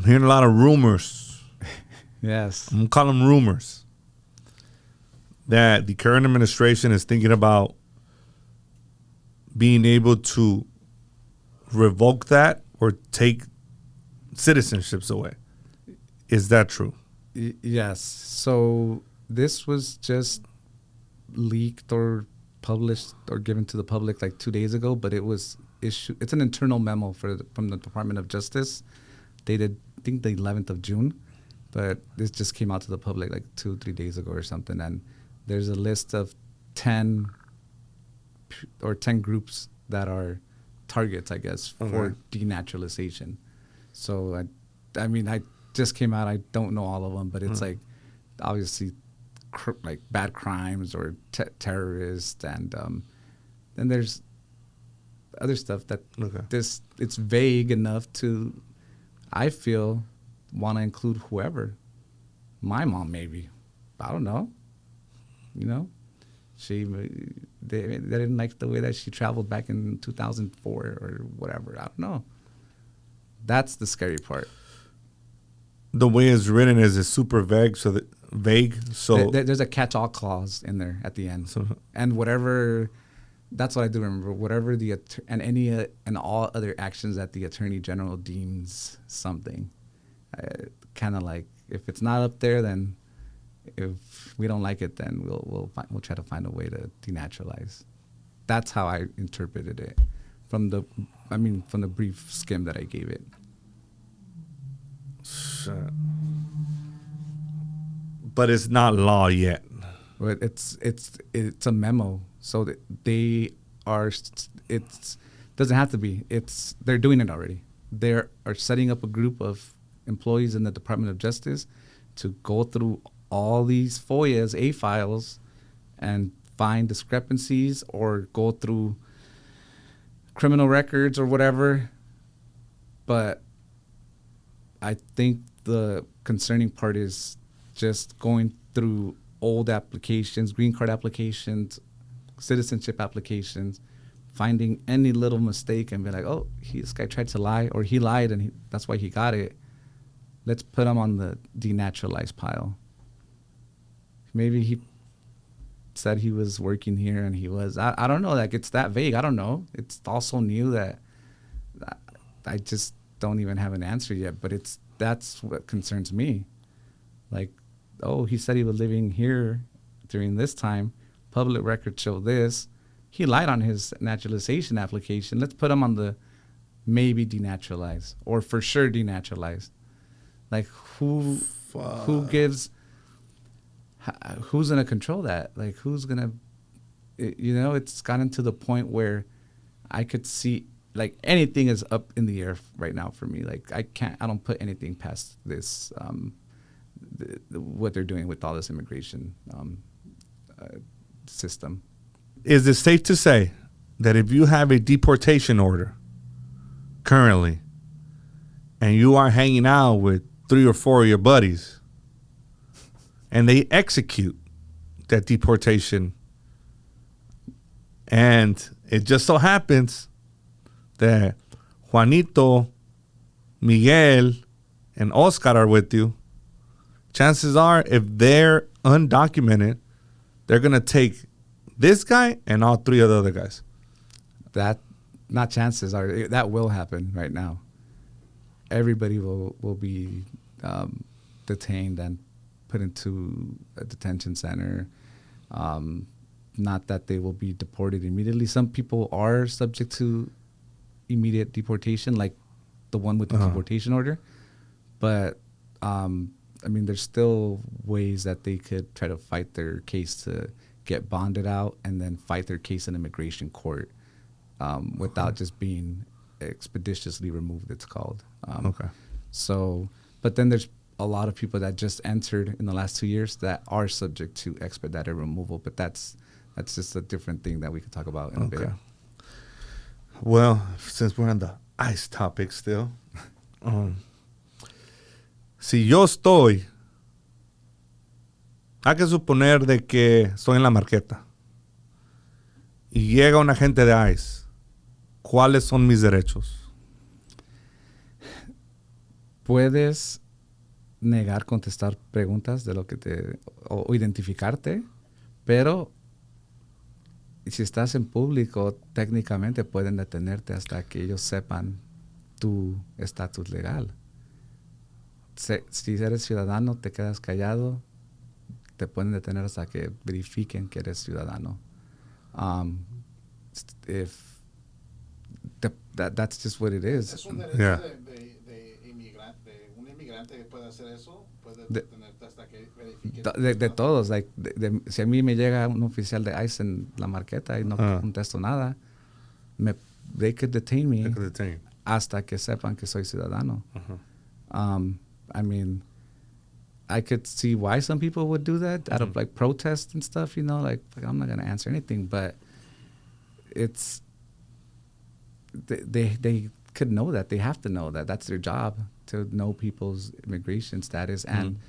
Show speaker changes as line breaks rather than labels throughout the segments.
I'm hearing a lot of rumors.
Yes.
I'm going to call them rumors. That the current administration is thinking about being able to revoke that or take citizenships away. Is that true?
Yes. So this was just leaked or published or given to the public like 2 days ago, but it was issued. It's an internal memo from the Department of Justice, dated I think the 11th of June, but this just came out to the public like 2-3 days ago or something. And there's a list of 10 groups that are targets, I guess, for denaturalization. So I mean, I just came out. I don't know all of them, but it's like obviously like bad crimes or terrorists, and then there's other stuff that it's vague enough to, I feel, want to include whoever. My mom, maybe. I don't know. You know, they didn't like the way that she traveled back in 2004 or whatever. I don't know. That's the scary part.
The way it's written is super vague. So
there's a catch-all clause in there at the end. And whatever, that's what I do remember. Whatever and all other actions that the Attorney General deems something, kind of like if it's not up there, then if we don't like it, then we'll try to find a way to denaturalize. That's how I interpreted it from the brief skim that I gave it.
But it's not law yet.
But it's a memo, so that they are. It doesn't have to be. They're doing it already. They are setting up a group of employees in the Department of Justice to go through all these FOIAs, A files, and find discrepancies or go through criminal records or whatever. But I think the concerning part is just going through old applications, green card applications, citizenship applications, finding any little mistake and be like, oh, this guy tried to lie, or he lied and that's why he got it. Let's put him on the denaturalized pile. Maybe he said he was working here and he was. I don't know. Like, it's that vague. I don't know. It's also new that I just don't even have an answer yet. But that's what concerns me. Like, oh, he said he was living here during this time. Public records show this. He lied on his naturalization application. Let's put him on the maybe denaturalized or for sure denaturalized. Like, who gives... Who's going to control that? Like, who's going to, it's gotten to the point where I could see, like, anything is up in the air right now for me. Like, I don't put anything past this, what they're doing with all this immigration system.
Is it safe to say that if you have a deportation order currently and you are hanging out with 3 or 4 of your buddies, and they execute that deportation, and it just so happens that Juanito, Miguel, and Oscar are with you, chances are, if they're undocumented, they're going to take this guy and all 3 of the other guys.
Not chances are, that will happen right now. Everybody will be detained and put into a detention center. Not that they will be deported immediately. Some people are subject to immediate deportation, like the one with the deportation order. But, there's still ways that they could try to fight their case to get bonded out and then fight their case in immigration court without just being expeditiously removed, it's called. So, but then there's a lot of people that just entered in the last 2 years that are subject to expedited removal, but that's just a different thing that we could talk about in a bit.
Well, since we're on the ICE topic still, si yo estoy, hay que suponer de que estoy en la marqueta y llega un agente de ICE, ¿cuáles son mis derechos?
puedes negar contestar preguntas de lo que o identificarte, pero si estás en público, técnicamente pueden detenerte hasta que ellos sepan tu estatus legal. Si eres ciudadano, te quedas callado, te pueden detener hasta que verifiquen que eres ciudadano. That's just what it is.
Es un derecho de un inmigrante que puede hacer eso, puede detenerte hasta que verifique.
De todos, si a mí me llega un oficial de ICE en la marqueta y no contesto nada, they could detain me hasta que sepan que soy ciudadano. I mean, I could see why some people would do that out of like protest and stuff, you know, like I'm not going to answer anything, but it's, they could know that. They have to know that. That's their job, to know people's immigration status. And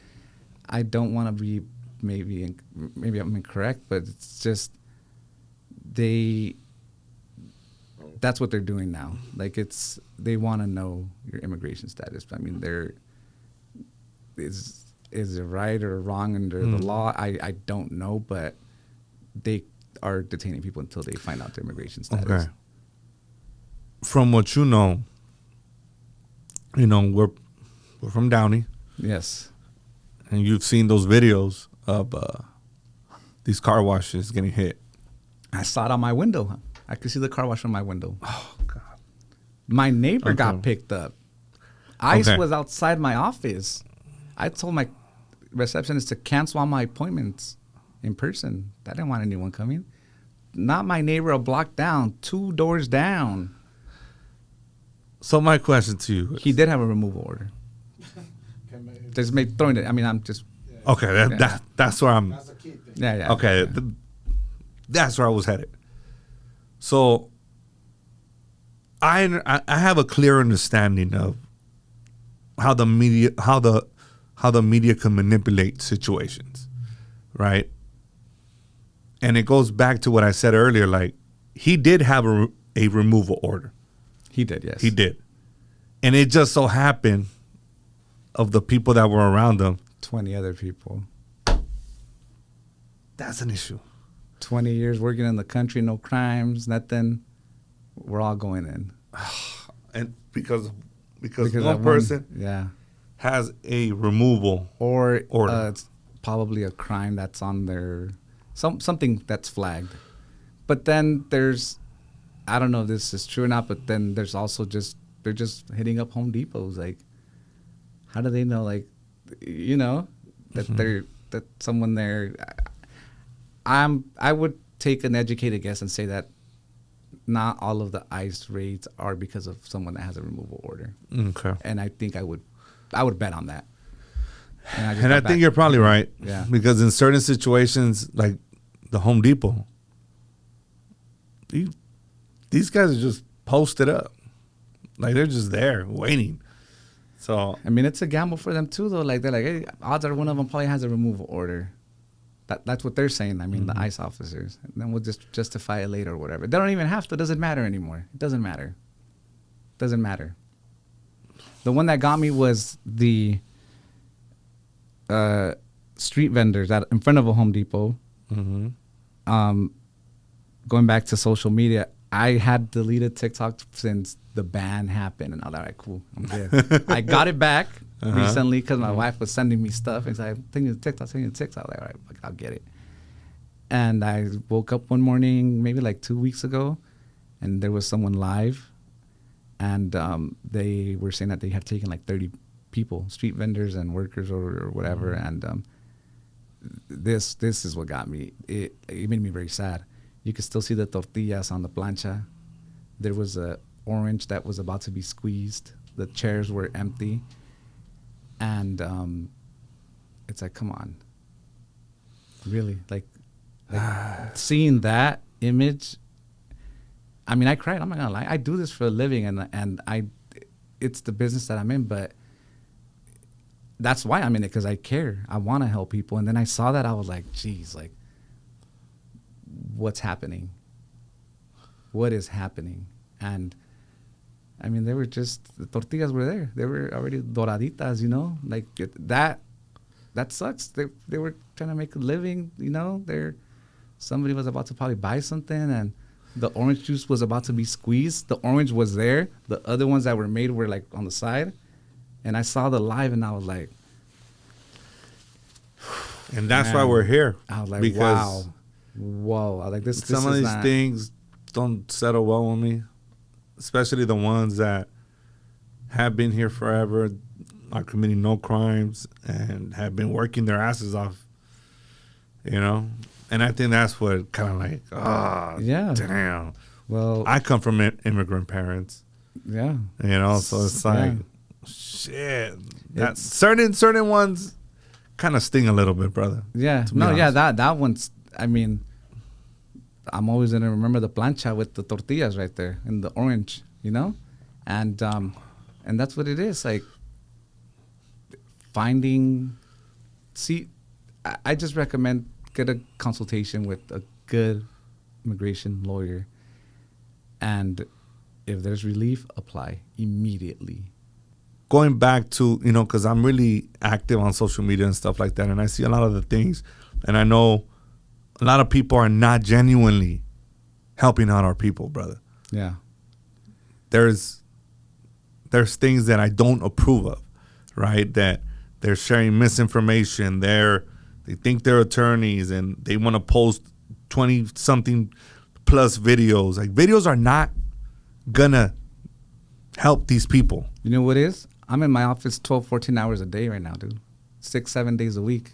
I don't want to be, maybe I'm incorrect, but it's just, that's what they're doing now. Like they want to know your immigration status. I mean, is it right or wrong under the law? I don't know, but they are detaining people until they find out their immigration status.
Okay. From what you know, we're from Downey.
Yes.
And you've seen those videos of these car washes getting hit.
I saw it on my window. I could see the car wash from my window.
Oh, God.
My neighbor got picked up. ICE was outside my office. I told my receptionist to cancel all my appointments in person. I didn't want anyone coming. Not my neighbor, a block down, 2 doors down.
So my question to you is,
he did have a removal order. Just throwing it. I mean, I'm just.
Okay, that's where I'm.
That's the key thing.
Yeah.
Okay, that's where I was headed. So I have a clear understanding of how the media can manipulate situations, right? And it goes back to what I said earlier. Like, he did have a removal order.
He did, yes.
He did. And it just so happened, of the people that were around him,
20 other people.
That's an issue.
20 years working in the country, no crimes, nothing. We're all going in.
And because one person has a removal
order.
It's
probably a crime that's on their something that's flagged. But then there's, I don't know if this is true or not, but then there's also they're just hitting up Home Depots. Like, how do they know, like, that that someone there? I would take an educated guess and say that not all of the ICE raids are because of someone that has a removal order.
Okay.
And I think I would bet on that.
And I think you're probably right.
Yeah.
Because in certain situations, like the Home Depot, these guys are just posted up. Like, they're just there waiting. So
I mean, it's a gamble for them too, though. Like, they're like, hey, odds are one of them probably has a removal order. That's what they're saying. I mean, the ICE officers. And then we'll just justify it later or whatever. They don't even have to. It doesn't matter anymore. It doesn't matter. Doesn't matter. The one that got me was the street vendors in front of a Home Depot. Mm-hmm. Going back to social media, I had deleted TikTok since the ban happened, and I was like, cool, I'm good. I got it back recently because my wife was sending me stuff, and she's like, I'm thinking of TikTok. I was like, all right, I'll get it. And I woke up one morning, maybe like 2 weeks ago, and there was someone live, and they were saying that they had taken like 30 people, street vendors and workers or whatever, and this is what got me. It made me very sad. You could still see the tortillas on the plancha. There was a orange that was about to be squeezed. The chairs were empty. And it's like, come on. Really? Like seeing that image, I mean, I cried. I'm not going to lie. I do this for a living, and it's the business that I'm in, but that's why I'm in it, because I care. I want to help people. And then I saw that. I was like, geez, like, what's happening? What is happening? And I mean, they were just, the tortillas were there. They were already doraditas, you know, like that sucks. They were trying to make a living, you know. Somebody was about to probably buy something, and the orange juice was about to be squeezed. The orange was there. The other ones that were made were like on the side. And I saw the live, and I was like,
and that's why we're here.
I was like, because whoa. I was like, this
some of these things don't settle well with me, especially the ones that have been here forever, are committing no crimes, and have been working their asses off, you know? And I think that's what kind of like, damn.
Well,
I come from immigrant parents.
Yeah.
You know, so it's like, shit. That certain ones kind of sting a little bit, brother.
Yeah. No, honest. Yeah, that one's, I mean, I'm always going to remember the plancha with the tortillas right there in the orange, you know? And that's what it is. Like, I just recommend get a consultation with a good immigration lawyer. And if there's relief, apply immediately.
Going back to, you know, because I'm really active on social media and stuff like that, and I see a lot of the things, and I know a lot of people are not genuinely helping out our people, brother.
Yeah.
There's things that I don't approve of, right? That they're sharing misinformation. They think they're attorneys, and they want to post 20-something plus videos. Like, videos are not gonna help these people.
You know what is? I'm in my office 12, 14 hours a day right now, dude. 6, 7 days a week.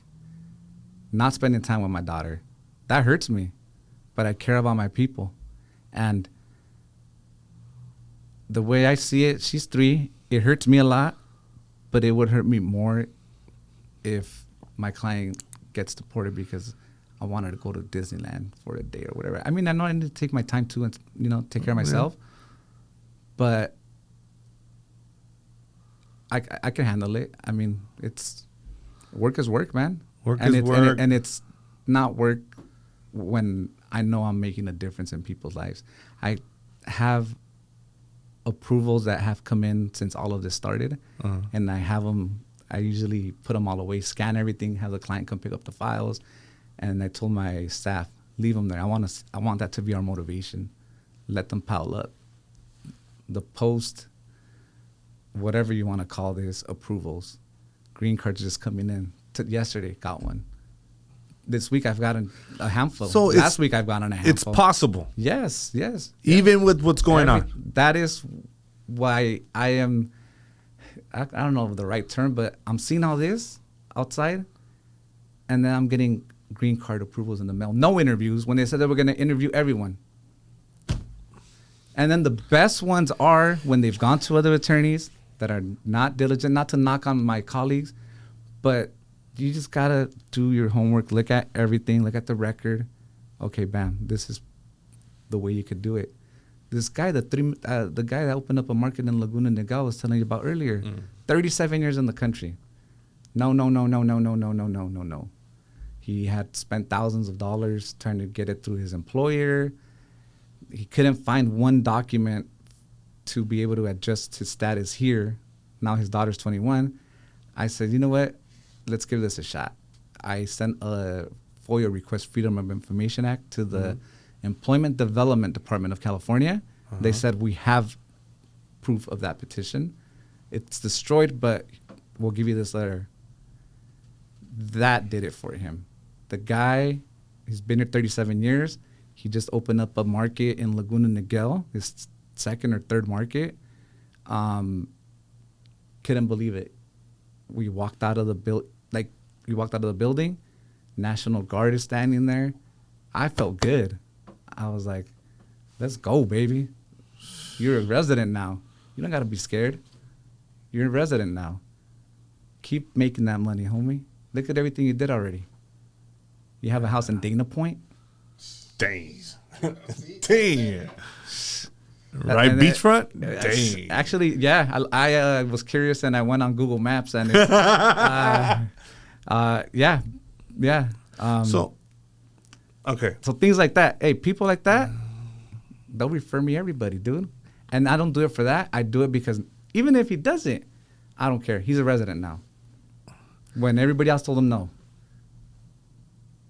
Not spending time with my daughter. That hurts me. But I care about my people. And the way I see it, she's 3. It hurts me a lot, but it would hurt me more if my client gets deported because I wanted to go to Disneyland for a day or whatever. I mean, I know I need to take my time too and, you know, take care of myself. Yeah. But I can handle it. I mean, work is work, man.
Work is work.
And it's not work when I know I'm making a difference in people's lives. I have approvals that have come in since all of this started, and I have them. I usually put them all away, scan everything, have the client come pick up the files, and I told my staff, leave them there. I want that to be our motivation. Let them pile up. The post, whatever you want to call this, approvals, green cards just coming in. Yesterday, got one. This week I've gotten a handful.
So
last week I've gotten a handful.
It's possible.
Yes.
Even with what's going on.
That is why I am, I don't know the right term, but I'm seeing all this outside, and then I'm getting green card approvals in the mail. No interviews when they said they were going to interview everyone. And then the best ones are when they've gone to other attorneys that are not diligent, not to knock on my colleagues, but you just got to do your homework, look at everything, look at the record. Okay, bam, this is the way you could do it. This guy, the guy that opened up a market in Laguna Niguel was telling you about earlier, 37 years in the country. No. He had spent thousands of dollars trying to get it through his employer. He couldn't find one document to be able to adjust his status here. Now his daughter's 21. I said, you know what? Let's give this a shot. I sent a FOIA request, Freedom of Information Act, to the Employment Development Department of California. They said, we have proof of that petition. It's destroyed, but we'll give you this letter. That did it for him. The guy, he's been here 37 years. He just opened up a market in Laguna Niguel, his second or third market. Couldn't believe it. We walked out of the building. National Guard is standing there. I felt good. I was like, let's go, baby. You're a resident now. You don't got to be scared. You're a resident now. Keep making that money, homie. Look at everything you did already. You have a house in Dana Point.
Dang. Right, beachfront? Dang.
Actually, yeah. I was curious, and I went on Google Maps, and yeah.
So things
like that. Hey, people like that, they'll refer me everybody, dude. And I don't do it for that. I do it because even if he doesn't, I don't care. He's a resident now. When everybody else told him no.